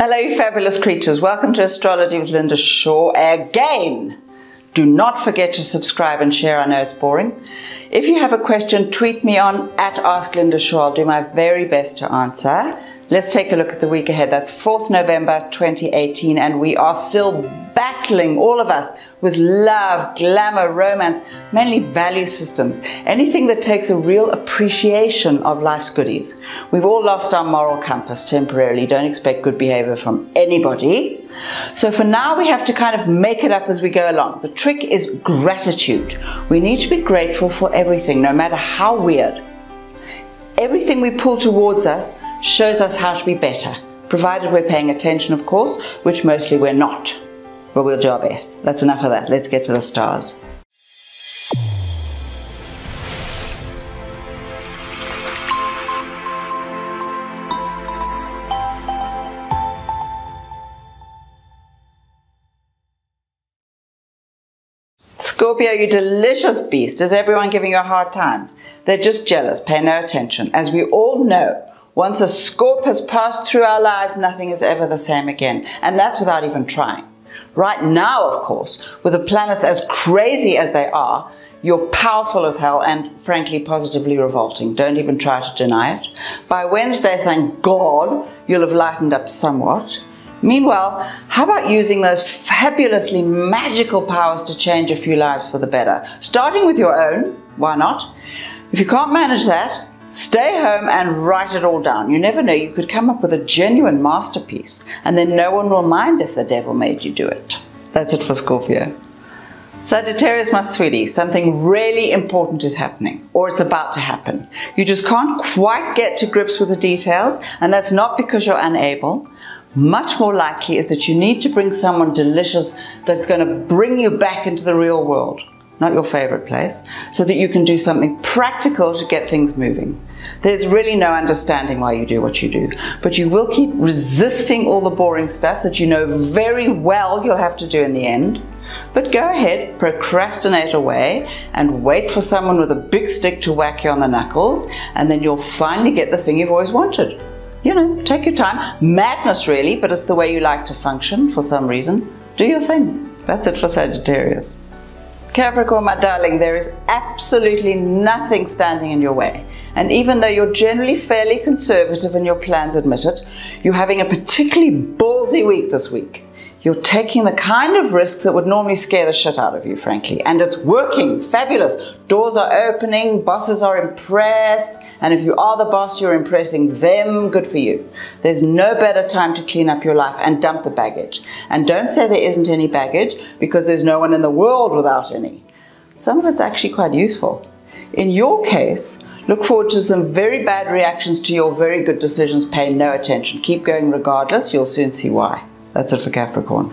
Hello, you fabulous creatures. Welcome to Astrology with Linda Shaw again. Do not forget to subscribe and share. I know it's boring. If you have a question, tweet me on @AskLindaShaw. I'll do my very best to answer. Let's take a look at the week ahead. That's 4th November 2018, and we are still battling, all of us, with love, glamour, romance, mainly value systems, anything that takes a real appreciation of life's goodies. We've all lost our moral compass temporarily. Don't expect good behavior from anybody. So for now, we have to kind of make it up as we go along. The trick is gratitude. We need to be grateful for everything, no matter how weird. Everything we pull towards us shows us how to be better, provided we're paying attention, of course, which mostly we're not. But we'll do our best. That's enough of that. Let's get to the stars. Scorpio, you delicious beast. Is everyone giving you a hard time? They're just jealous. Pay no attention. As we all know, once a Scorp has passed through our lives, nothing is ever the same again. And that's without even trying. Right now, of course, with the planets as crazy as they are, you're powerful as hell and, frankly, positively revolting. Don't even try to deny it. By Wednesday, thank God, you'll have lightened up somewhat. Meanwhile, how about using those fabulously magical powers to change a few lives for the better? Starting with your own, why not? If you can't manage that, stay home and write it all down. You never know, you could come up with a genuine masterpiece, and then no one will mind if the devil made you do it. That's it for Scorpio. Sagittarius, my sweetie, something really important is happening, or it's about to happen. You just can't quite get to grips with the details, and that's not because you're unable. Much more likely is that you need to bring someone delicious that's going to bring you back into the real world, not your favorite place, so that you can do something practical to get things moving. There's really no understanding why you do what you do, but you will keep resisting all the boring stuff that you know very well you'll have to do in the end. But go ahead, procrastinate away, and wait for someone with a big stick to whack you on the knuckles, and then you'll finally get the thing you've always wanted. You know, take your time. Madness, really, but it's the way you like to function for some reason. Do your thing. That's it for Sagittarius. Capricorn, my darling, there is absolutely nothing standing in your way. And even though you're generally fairly conservative and your plans admit it, you're having a particularly ballsy week this week. You're taking the kind of risks that would normally scare the shit out of you, frankly. And it's working. Fabulous. Doors are opening, bosses are impressed, and if you are the boss, you're impressing them. Good for you. There's no better time to clean up your life and dump the baggage. And don't say there isn't any baggage, because there's no one in the world without any. Some of it's actually quite useful. In your case, look forward to some very bad reactions to your very good decisions. Pay no attention. Keep going regardless. You'll soon see why. That's it for Capricorn.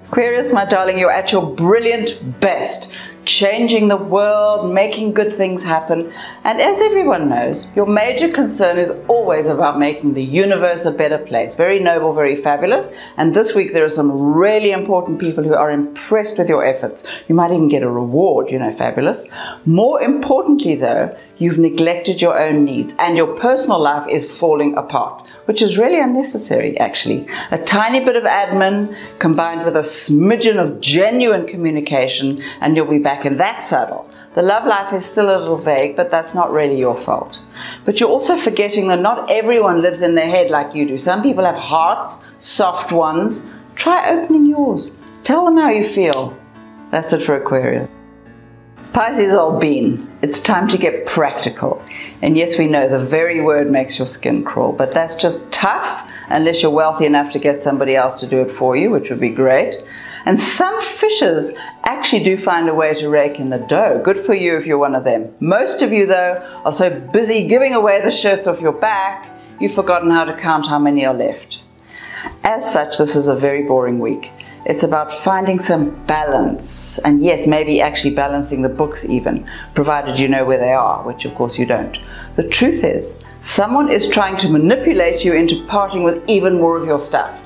Aquarius, my darling, you're at your brilliant best, changing the world, making good things happen. And as everyone knows, your major concern is always about making the universe a better place. Very noble, very fabulous. And this week there are some really important people who are impressed with your efforts. You might even get a reward, you know, fabulous. More importantly though, you've neglected your own needs and your personal life is falling apart, which is really unnecessary, actually. A tiny bit of admin combined with a smidgen of genuine communication, and you'll be back in that saddle. The love life is still a little vague, but that's not really your fault. But you're also forgetting that not everyone lives in their head like you do. Some people have hearts, soft ones. Try opening yours. Tell them how you feel. That's it for Aquarius. Pisces, old bean, it's time to get practical. And yes, we know the very word makes your skin crawl, but that's just tough unless you're wealthy enough to get somebody else to do it for you, which would be great. And some fishers actually do find a way to rake in the dough. Good for you if you're one of them. Most of you, though, are so busy giving away the shirts off your back, you've forgotten how to count how many are left. As such, this is a very boring week. It's about finding some balance, and yes, maybe actually balancing the books even, provided you know where they are, which of course you don't. The truth is, someone is trying to manipulate you into parting with even more of your stuff.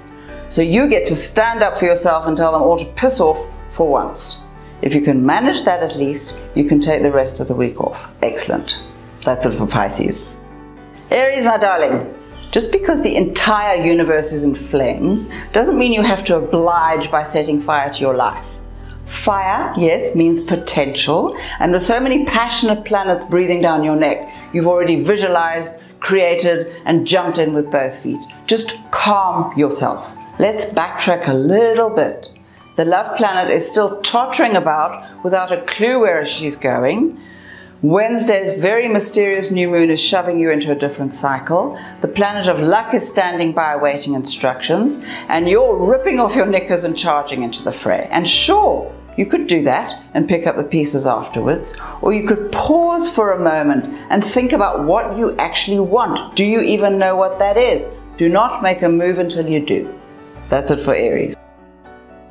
So you get to stand up for yourself and tell them all to piss off for once. If you can manage that at least, you can take the rest of the week off. Excellent. That's it for Pisces. Aries, my darling, Just because the entire universe is in flames doesn't mean you have to oblige by setting fire to your life. Fire, yes, means potential, and with so many passionate planets breathing down your neck, you've already visualized, created, and jumped in with both feet. Just calm yourself. Let's backtrack a little bit. The love planet is still tottering about without a clue where she's going. Wednesday's very mysterious new moon is shoving you into a different cycle. The planet of luck is standing by awaiting instructions, and you're ripping off your knickers and charging into the fray. And sure, you could do that and pick up the pieces afterwards, or you could pause for a moment and think about what you actually want. Do you even know what that is? Do not make a move until you do. That's it for Aries.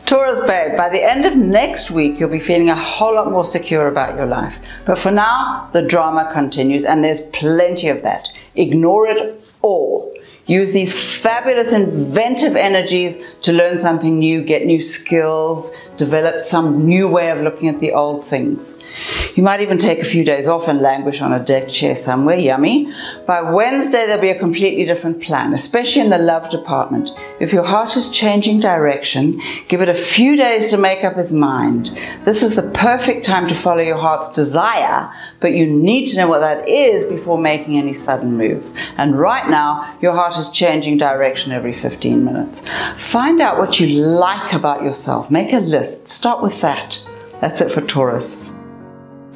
Taurus babe, by the end of next week, you'll be feeling a whole lot more secure about your life. But for now, the drama continues, and there's plenty of that. Ignore it all. Use these fabulous inventive energies to learn something new, get new skills, develop some new way of looking at the old things. You might even take a few days off and languish on a deck chair somewhere, yummy. By Wednesday, there'll be a completely different plan, especially in the love department. If your heart is changing direction, give it a few days to make up its mind. This is the perfect time to follow your heart's desire, but you need to know what that is before making any sudden moves. And right now, your heart is changing direction every 15 minutes. Find out what you like about yourself. Make a list. Start with that. That's it for Taurus.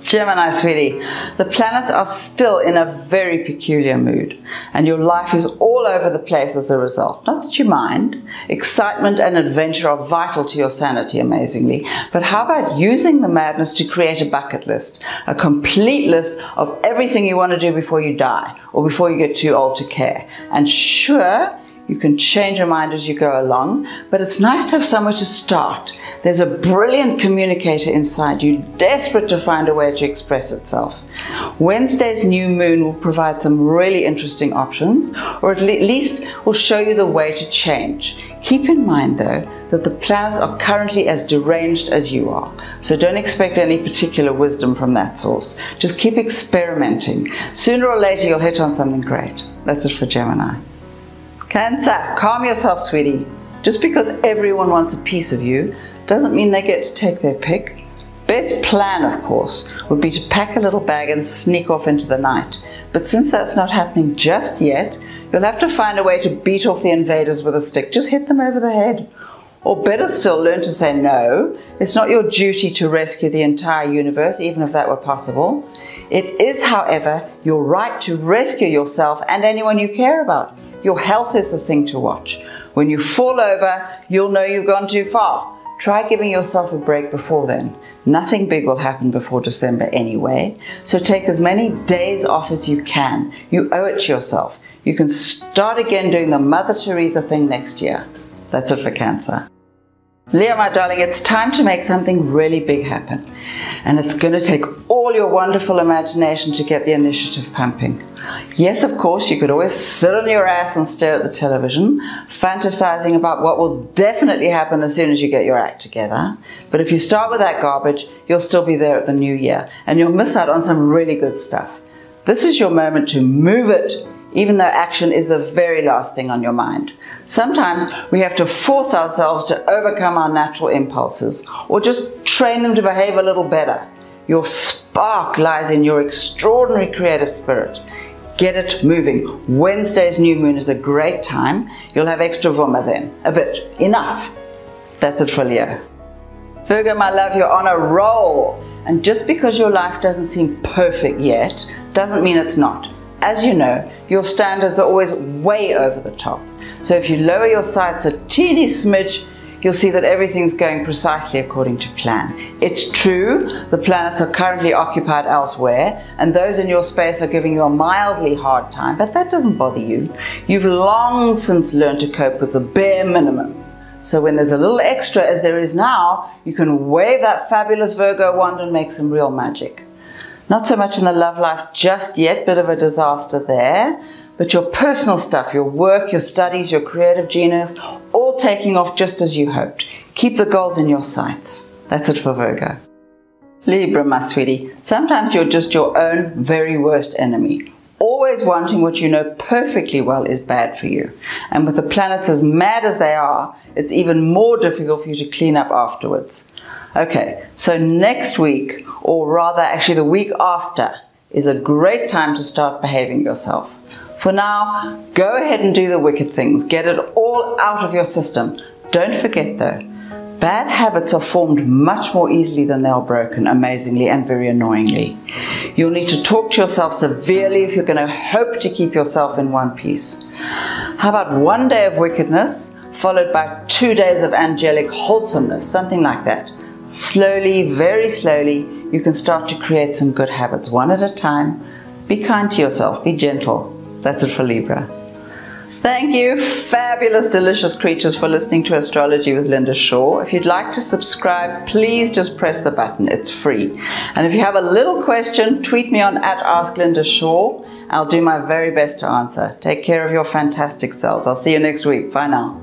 Gemini, sweetie, the planets are still in a very peculiar mood, and your life is all over the place as a result. Not that you mind. Excitement and adventure are vital to your sanity, amazingly. But how about using the madness to create a bucket list? A complete list of everything you want to do before you die, or before you get too old to care. And sure, you can change your mind as you go along, but it's nice to have somewhere to start. There's a brilliant communicator inside you, desperate to find a way to express itself. Wednesday's new moon will provide some really interesting options, or at least will show you the way to change. Keep in mind, though, that the planets are currently as deranged as you are, so don't expect any particular wisdom from that source. Just keep experimenting. Sooner or later, you'll hit on something great. That's it for Gemini. Cancer, calm yourself, sweetie. Just because everyone wants a piece of you doesn't mean they get to take their pick. Best plan, of course, would be to pack a little bag and sneak off into the night. But since that's not happening just yet, you'll have to find a way to beat off the invaders with a stick. Just hit them over the head. Or better still, learn to say no. It's not your duty to rescue the entire universe, even if that were possible. It is, however, your right to rescue yourself and anyone you care about. Your health is the thing to watch. When you fall over, you'll know you've gone too far. Try giving yourself a break before then. Nothing big will happen before December anyway, so take as many days off as you can. You owe it to yourself. You can start again doing the Mother Teresa thing next year. That's it for Cancer. Leo, my darling, it's time to make something really big happen. And it's going to take all your wonderful imagination to get the initiative pumping. Yes, of course, you could always sit on your ass and stare at the television, fantasizing about what will definitely happen as soon as you get your act together. But if you start with that garbage, you'll still be there at the new year, and you'll miss out on some really good stuff. This is your moment to move it, even though action is the very last thing on your mind. Sometimes we have to force ourselves to overcome our natural impulses, or just train them to behave a little better. Your spark lies in your extraordinary creative spirit. Get it moving. Wednesday's new moon is a great time. You'll have extra vuma then. A bit. Enough. That's it for Leo. Virgo, my love, you're on a roll. And just because your life doesn't seem perfect yet, doesn't mean it's not. As you know, your standards are always way over the top. So if you lower your sights a teeny smidge, you'll see that everything's going precisely according to plan. It's true, the planets are currently occupied elsewhere, and those in your space are giving you a mildly hard time, but that doesn't bother you. You've long since learned to cope with the bare minimum. So when there's a little extra, as there is now, you can wave that fabulous Virgo wand and make some real magic. Not so much in the love life just yet, bit of a disaster there, but your personal stuff, your work, your studies, your creative genius, all taking off just as you hoped. Keep the goals in your sights. That's it for Virgo. Libra, my sweetie, sometimes you're just your own very worst enemy. always wanting what you know perfectly well is bad for you. And with the planets as mad as they are, it's even more difficult for you to clean up afterwards. Okay, so next week, or rather actually the week after, is a great time to start behaving yourself. For now, go ahead and do the wicked things. Get it all out of your system. Don't forget though, bad habits are formed much more easily than they are broken, amazingly and very annoyingly. You'll need to talk to yourself severely if you're going to hope to keep yourself in one piece. How about one day of wickedness, followed by 2 days of angelic wholesomeness, something like that. Slowly, very slowly, you can start to create some good habits, one at a time. Be kind to yourself, be gentle. That's it for Libra. Thank you, fabulous, delicious creatures, for listening to Astrology with Linda Shaw. If you'd like to subscribe, please just press the button. It's free. And if you have a little question, tweet me on @AskLindaShaw. I'll do my very best to answer. Take care of your fantastic selves. I'll see you next week. Bye now.